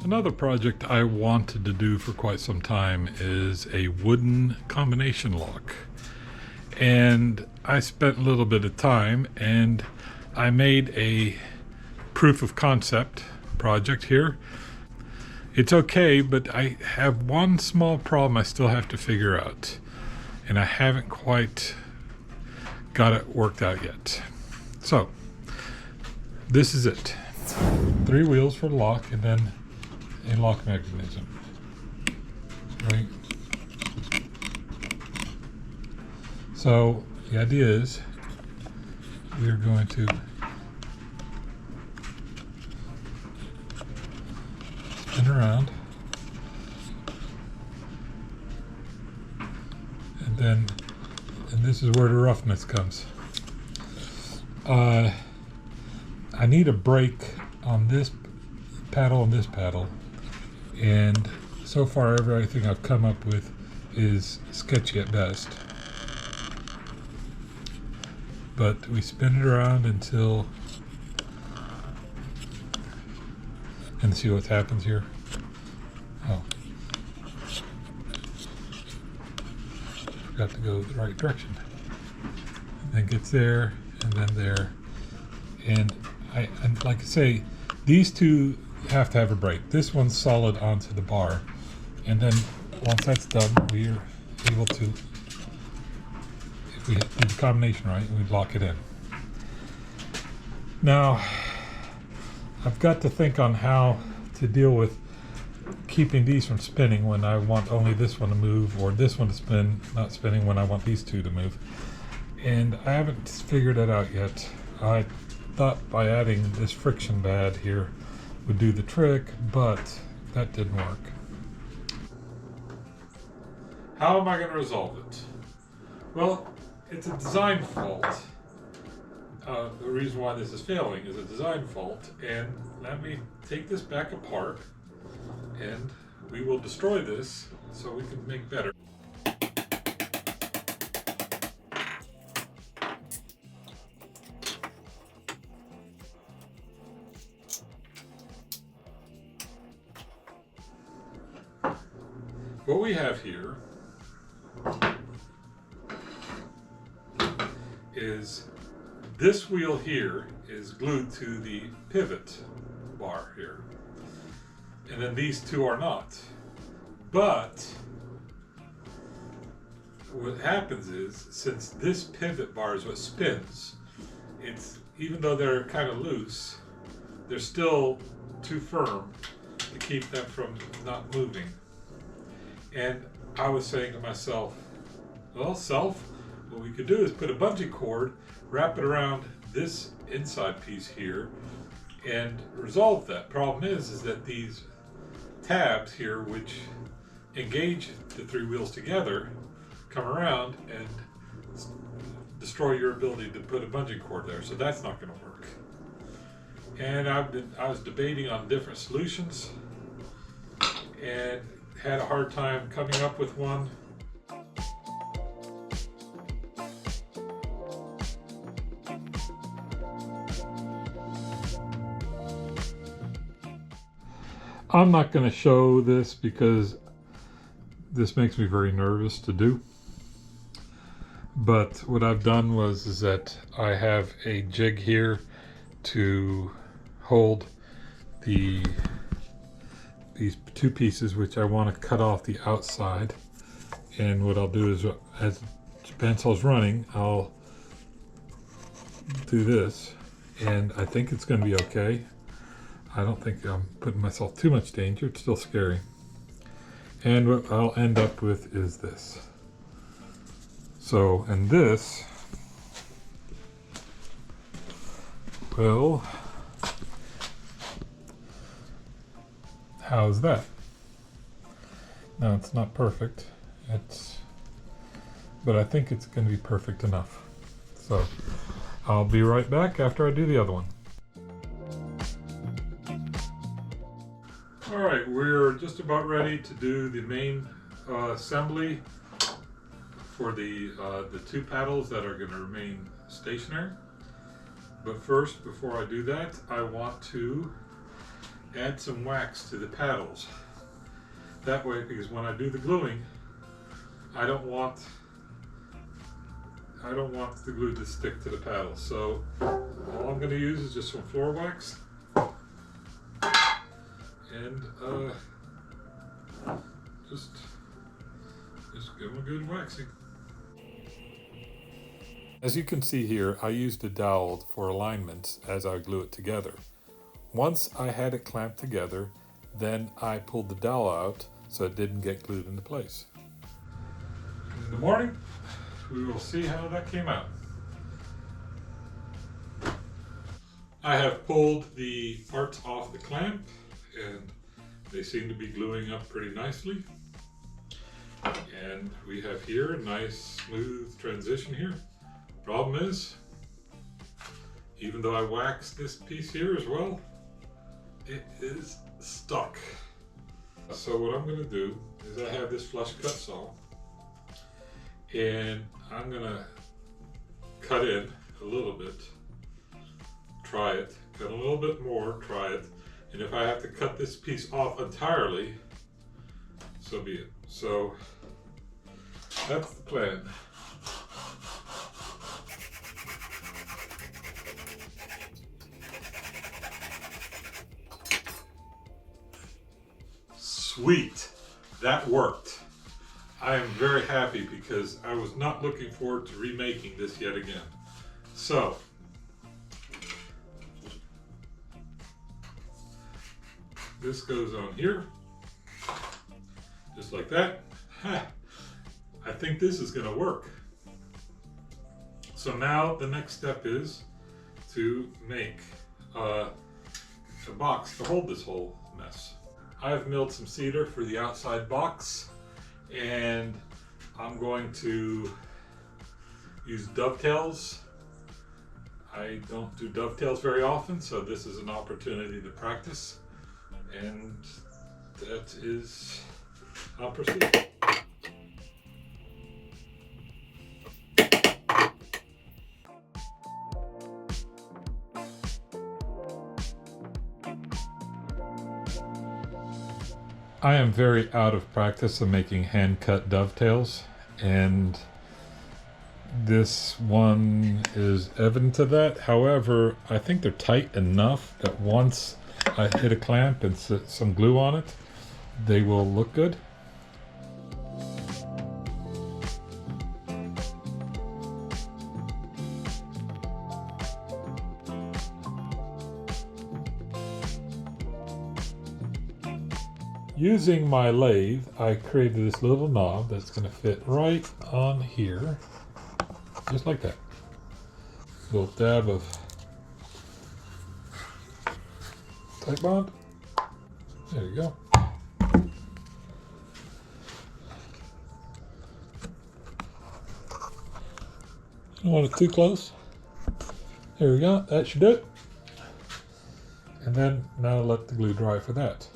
Another project I wanted to do for quite some time is a wooden combination lock. And I spent a little bit of time and I made a proof of concept project here. It's okay, but I have one small problem I still have to figure out. And I haven't quite got it worked out yet. So, this is it. 3 wheels for the lock and then a lock mechanism. Right? So, the idea is we're going to spin around and this is where the roughness comes. I need a brake on this paddle and this paddle, and so far everything I've come up with is sketchy at best. But we spin it around until, and see what happens here. Oh, forgot to go the right direction. And then gets there, and then there, and like I say, these two have to have a brake. This one's solid onto the bar, and then once that's done, we're able to, if we do the combination right, we lock it in. Now, I've got to think on how to deal with keeping these from spinning when I want only this one to move, or this one to spin, not spinning when I want these two to move. And I haven't figured that out yet. I thought by adding this friction pad here would do the trick, but that didn't work. How am I going to resolve it? Well, it's a design fault. The reason why this is failing is a design fault, and let me take this back apart and we will destroy this so we can make better. What we have here is this wheel here is glued to the pivot bar here. And then these two are not. But what happens is, since this pivot bar is what spins, it's, even though they're kind of loose, they're still too firm to keep them from not moving. And I was saying to myself, well, what we could do is put a bungee cord, wrap it around this inside piece here, and resolve that. Problem is that these tabs here, which engage the 3 wheels together, come around and destroy your ability to put a bungee cord there. So that's not going to work. And I was debating on different solutions and had a hard time coming up with one. I'm not going to show this because this makes me very nervous to do. But what I've done is that I have a jig here to hold these 2 pieces, which I want to cut off the outside. And what I'll do is, as the bandsaw running, I'll do this, and I think it's going to be okay. I don't think I'm putting myself too much danger. It's still scary. And what I'll end up with is this. So, and this will, how's that? Now, it's not perfect. But I think it's going to be perfect enough. So, I'll be right back after I do the other one. Alright, we're just about ready to do the main assembly for the 2 paddles that are going to remain stationary. But first, before I do that, I want to add some wax to the paddles. That way, because when I do the gluing, I don't want the glue to stick to the paddles. So all I'm going to use is just some floor wax and just give them a good waxing. As you can see here, I used a dowel for alignments as I glue it together. Once I had it clamped together, then I pulled the dowel out so it didn't get glued into place. In the morning, we will see how that came out. I have pulled the parts off the clamp and they seem to be gluing up pretty nicely. And we have here a nice smooth transition here. Problem is, even though I waxed this piece here as well, it is stuck. So what I'm going to do is I have this flush cut saw and I'm going to cut in a little bit, try it, cut a little bit more, try it, and if I have to cut this piece off entirely, so be it. So that's the plan. Sweet, that worked. I am very happy because I was not looking forward to remaking this yet again. So, this goes on here, just like that. I think this is going to work. So now the next step is to make a box to hold this whole mess. I've milled some cedar for the outside box, and I'm going to use dovetails. I don't do dovetails very often, so this is an opportunity to practice, and that is, I'll proceed. I am very out of practice of making hand-cut dovetails, and this one is evidence of that. However, I think they're tight enough that once I hit a clamp and set some glue on it, they will look good. Using my lathe, I created this little knob that's going to fit right on here, just like that. Little dab of tight bond. There you go. Don't want it too close. There we go. That should do it. And then now let the glue dry for that.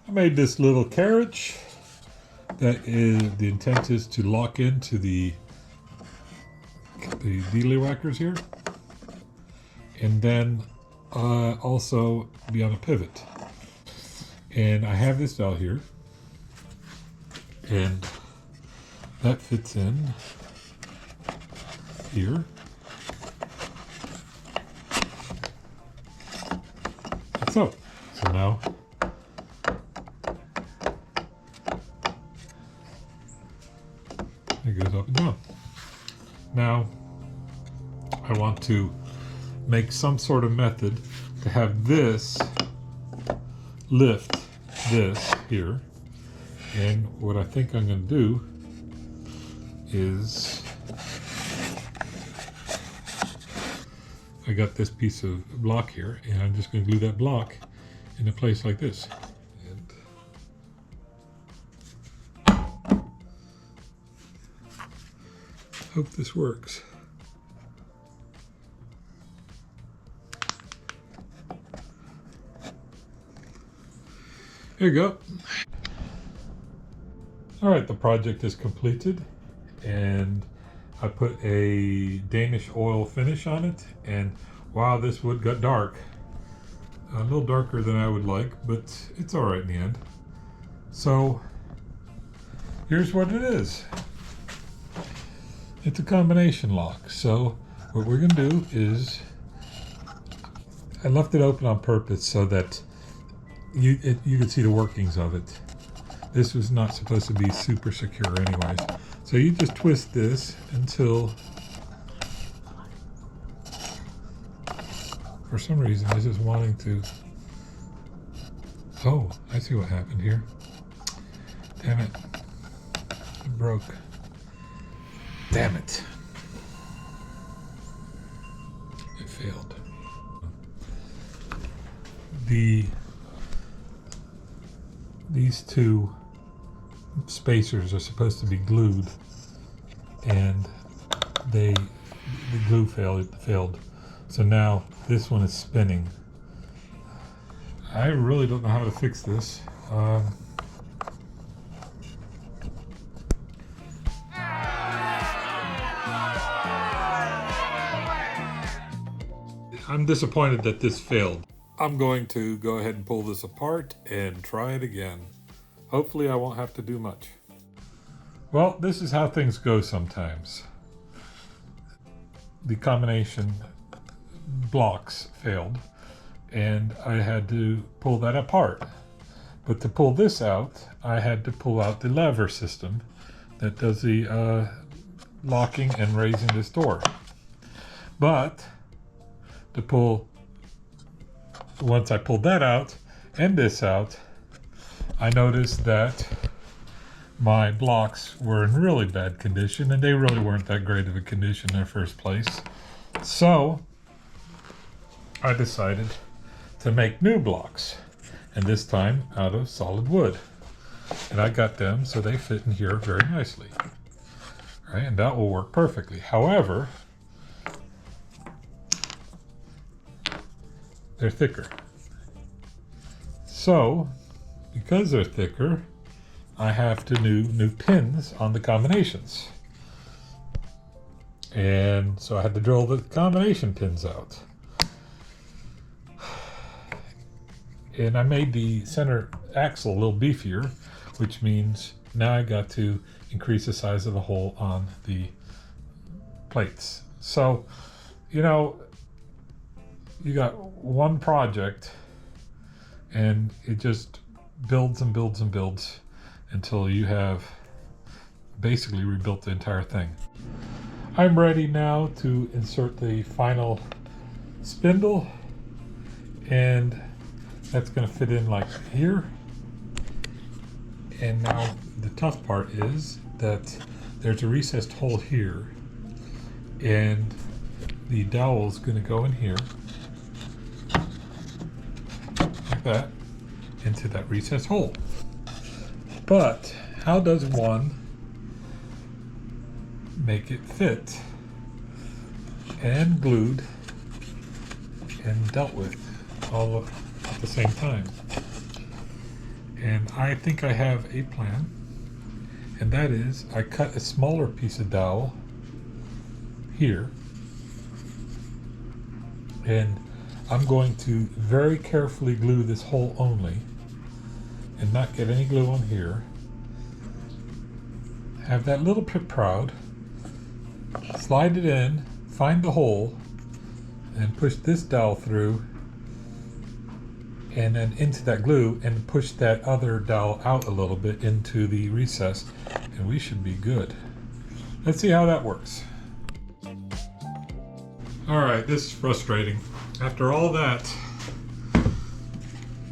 I made this little carriage that is, the intent is to lock into the dealy whackers here, and then also be on a pivot. And I have this out here, and that fits in here. Like so. So now it goes up and down. Now I want to make some sort of method to have this lift this here, and what I think I'm going to do is I got this piece of block here, and I'm just going to glue that block in a place like this. And Hope this works. There you go. All right, the project is completed, and I put a Danish oil finish on it, and wow, this wood got dark. A little darker than I would like, but it's all right in the end. So here's what it is. It's a combination lock. So what we're gonna do is, I left it open on purpose so that you could see the workings of it. This was not supposed to be super secure anyways. So you just twist this until, for some reason, this is wanting to, oh, I see what happened here. Damn it, it broke. Damn it. It failed. These two spacers are supposed to be glued, and the glue failed. So now this one is spinning. I really don't know how to fix this. I'm disappointed that this failed. I'm going to go ahead and pull this apart and try it again. Hopefully I won't have to do much. Well, this is how things go sometimes. The combination blocks failed, and I had to pull that apart. But to pull this out, I had to pull out the lever system that does the locking and raising this door. But to pull, once I pulled that out and this out, I noticed that my blocks were in really bad condition, and they really weren't that great of a condition in the first place. So I decided to make new blocks, and this time out of solid wood. And I got them so they fit in here very nicely. All right, and that will work perfectly. However, they're thicker. So, because they're thicker, I have to do new pins on the combinations. And so I had to drill the combination pins out. And I made the center axle a little beefier, which means now I got to increase the size of the hole on the plates. So, you know, you got one project and it just builds and builds and builds until you have basically rebuilt the entire thing. I'm ready now to insert the final spindle, and that's going to fit in like here. And now the tough part is that there's a recessed hole here, and the dowel is going to go in here like that into that recessed hole. But how does one make it fit and glued and dealt with all at the same time? And I think I have a plan, and that is I cut a smaller piece of dowel here, and I'm going to very carefully glue this hole only and not get any glue on here. Have that little pit proud, slide it in, find the hole, and push this dowel through and then into that glue, and push that other dowel out a little bit into the recess, and we should be good. Let's see how that works. All right, this is frustrating. After all that,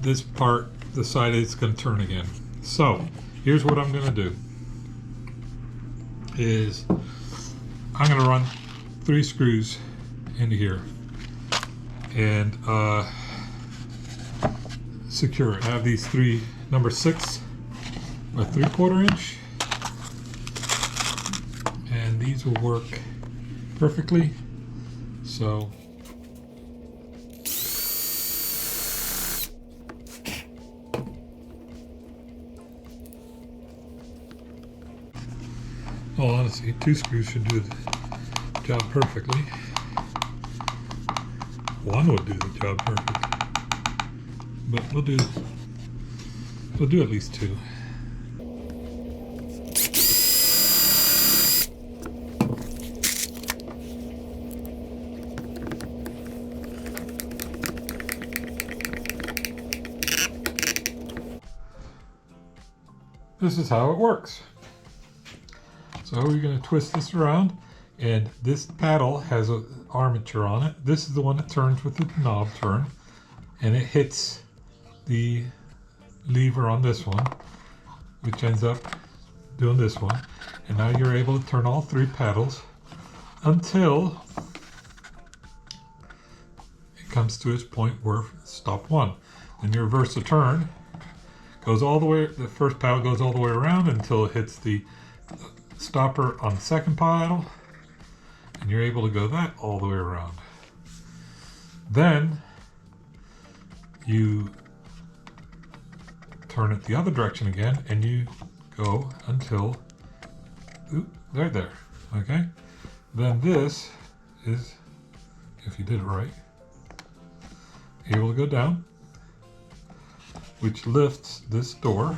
this part decided it's going to turn again. So here's what I'm going to do is I'm going to run 3 screws into here and secure it. I have these 3 number 6 by 3/4 inch, and these will work perfectly. So well, honestly, 2 screws should do the job perfectly. 1 would do the job perfectly, but we'll do at least 2. This is how it works. So we're going to twist this around, and this paddle has an armature on it. This is the one that turns with the knob turn, and it hits the lever on this one, which ends up doing this one. And now you're able to turn all 3 paddles until it comes to its point where stop 1. Then you reverse the turn, goes all the way, the first paddle goes all the way around until it hits the stopper on the second paddle, and you're able to go that all the way around. Then you turn it the other direction again, and you go until right there. Okay, then this is, if you did it right, able to go down, which lifts this door,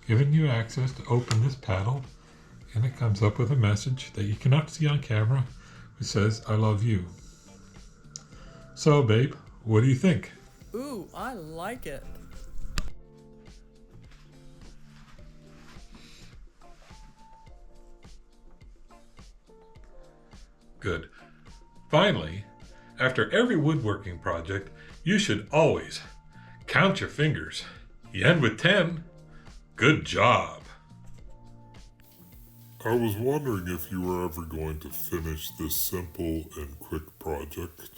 giving you access to open this paddle, and it comes up with a message that you cannot see on camera, which says, "I love you." So, babe, what do you think? Ooh, I like it. Good. Finally, after every woodworking project, you should always count your fingers. You end with 10. Good job. I was wondering if you were ever going to finish this simple and quick project.